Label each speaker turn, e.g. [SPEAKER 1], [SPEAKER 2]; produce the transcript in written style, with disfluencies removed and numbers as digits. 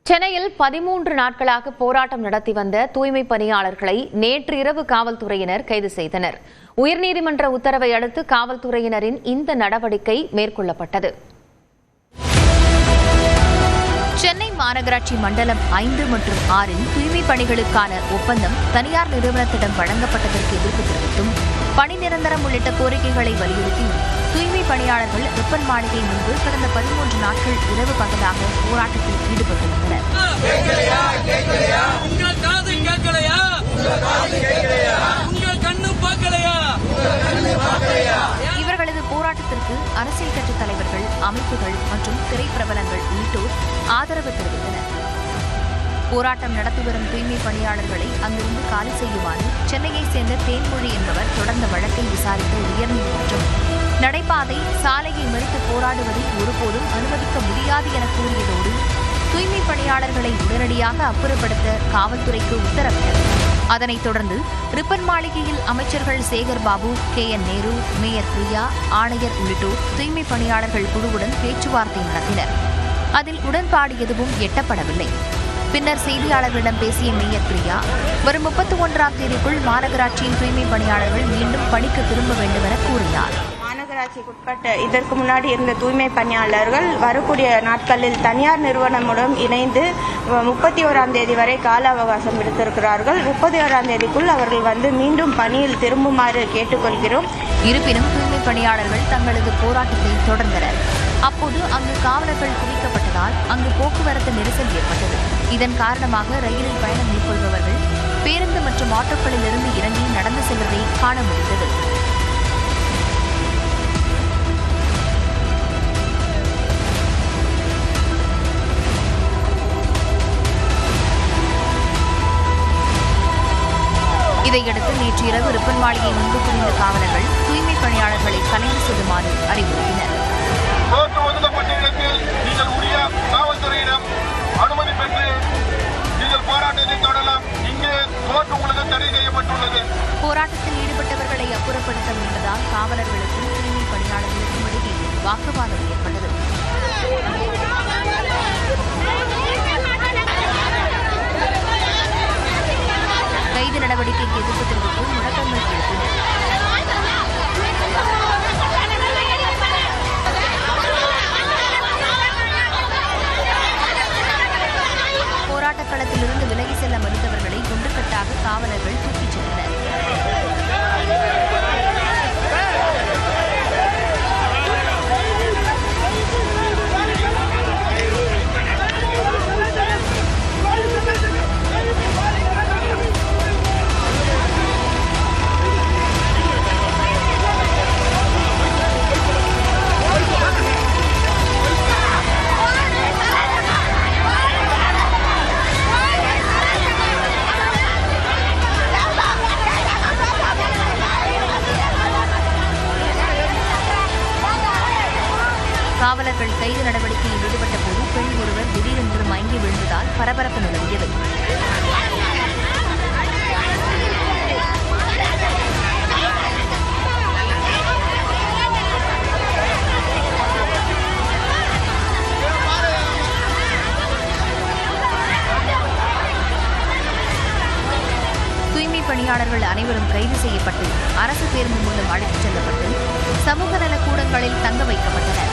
[SPEAKER 1] சென்னையில் 13 நாட்களாக போராட்டம் நடத்தி வந்த தூய்மை பணியாளர்களை நேற்று இரவு காவல்துறையினர் கைது செய்தனர். உயர்நீதிமன்ற உத்தரவை அடுத்து காவல்துறையினரின் இந்த நடவடிக்கை மேற்கொள்ளப்பட்டது. சென்னை மாநகராட்சி மண்டலம் 5 மற்றும் 6 தூய்மை பணிகளுக்கான ஒப்பந்தம் தனியார் நிறுவனத்திடம் வழங்கப்பட்டதற்கு எதிர்ப்பு தெரிவித்தும் பணி நிரந்தரம் உள்ளிட்ட கோரிக்கைகளை வலியுறுத்தி தூய்மை பணியாளர்கள் ரிப்பன் மாளிகை முன்பு கடந்த 13 நாட்கள் இரவு பகலாக போராட்டத்தில் ஈடுபட்டிருந்தனர். இவர்களது போராட்டத்திற்கு அரசியல் கட்சித் தலைவர்கள், அமைப்புகள் மற்றும் திரைப்பிரபலங்கள் உள்ளிட்டோர் ஆதரவு தெரிவித்தனர். போராட்டம் நடத்தி வரும் தூய்மை பணியாளர்களை அங்கிருந்து காலி செய்யுமாறு சென்னையைச் சேர்ந்த தேன்மொழி என்பவர் தொடர்ந்த வழக்கை விசாரித்த உயர்நீதிமன்றம் நடைபாதை, சாலையை மறித்து போராடுவதை ஒருபோதும் அனுமதிக்க முடியாது என கூறியதோடு தூய்மை பணியாளர்களை உடனடியாக அப்புறப்படுத்த காவல்துறைக்கு உத்தரவிட்டது. அதனைத் தொடர்ந்து ரிப்பன் மாளிகையில் அமைச்சர்கள் சேகர் பாபு, KN நேரு, மேயர் பிரியா, ஆணையர் உள்ளிட்டோர் தூய்மை பணியாளர்கள் குழுவுடன் பேச்சுவார்த்தை நடத்தினர். அதில் உடன்பாடு எதுவும் எட்டப்படவில்லை. பின்னர் செய்தியாளர்களிடம் பேசிய மேயர் பிரியா, வரும் 31ஆம் தேதிக்குள் மாநகராட்சியின் தூய்மை பணியாளர்கள் மீண்டும் பணிக்கு திரும்ப வேண்டும் என கூறினார்.
[SPEAKER 2] மாநகராட்சிக்குட்பட்ட இதற்கு முன்னாடி இருந்த தூய்மை பணியாளர்கள் வரக்கூடிய நாட்களில் தனியார் நிறுவனமுடன் இணைந்து 31ஆம் தேதி வரை கால அவகாசம் விடுத்திருக்கிறார்கள். 31ஆம் தேதிக்குள் அவர்கள் மீண்டும் பணியில் திரும்புமாறு கேட்டுக்கொள்கிறோம்.
[SPEAKER 1] இருப்பினும் தூய்மை பணியாளர்கள் தங்களது போராட்டத்தை தொடர்ந்தனர். அப்போது அங்கு காவலர்கள் குவிக்கப்பட்டதால் அங்கு போக்குவரத்து நெரிசல் ஏற்பட்டது. இதன் காரணமாக ரயிலில் பயணம் மேற்கொள்பவர்கள் பேருந்து மற்றும் ஆட்டோக்களில் இருந்து இறங்கி நடந்து செல்வதை காண முடிந்தது. இதையடுத்து நேற்று இரவு ரிப்பன் மாளிகை முன்பு குவிந்த காவலர்கள் தூய்மை பணியாளர்களை கலைந்து செல்லுமாறு அறிவுறுத்தினர். போராட்டத்தில் ஈடுபட்டவர்களை அப்புறப்படுத்த முயன்றதால் காவலர்களுக்கும் தூய்மை பணியாளர்களுக்கும் இடையே வாக்குவாதம் ஏற்பட்டது. கைது நடவடிக்கைக்கு எதிர்ப்பு தெரிவித்து முழக்கங்கள் எழுப்பினர். போராட்டக் களத்திலிருந்து விலகி செல்ல மறுத்தவர்களை குண்டுக்கட்டாக காவலர்கள் தூக்கிச் சென்றனர். காவலர்கள் கைது நடவடிக்கையில் ஈடுபட்ட போது பெண் ஒருவர் திடீரென்று மயங்கி விழுந்ததால் பரபரப்பு நிலவியது. தூய்மை பணியாளர்கள் அனைவரும் கைது செய்யப்பட்டு அரசு பேருந்து மூலம் அழைத்துச் செல்லப்பட்டு சமூக நல கூடங்களில் தங்க வைக்கப்பட்டனர்.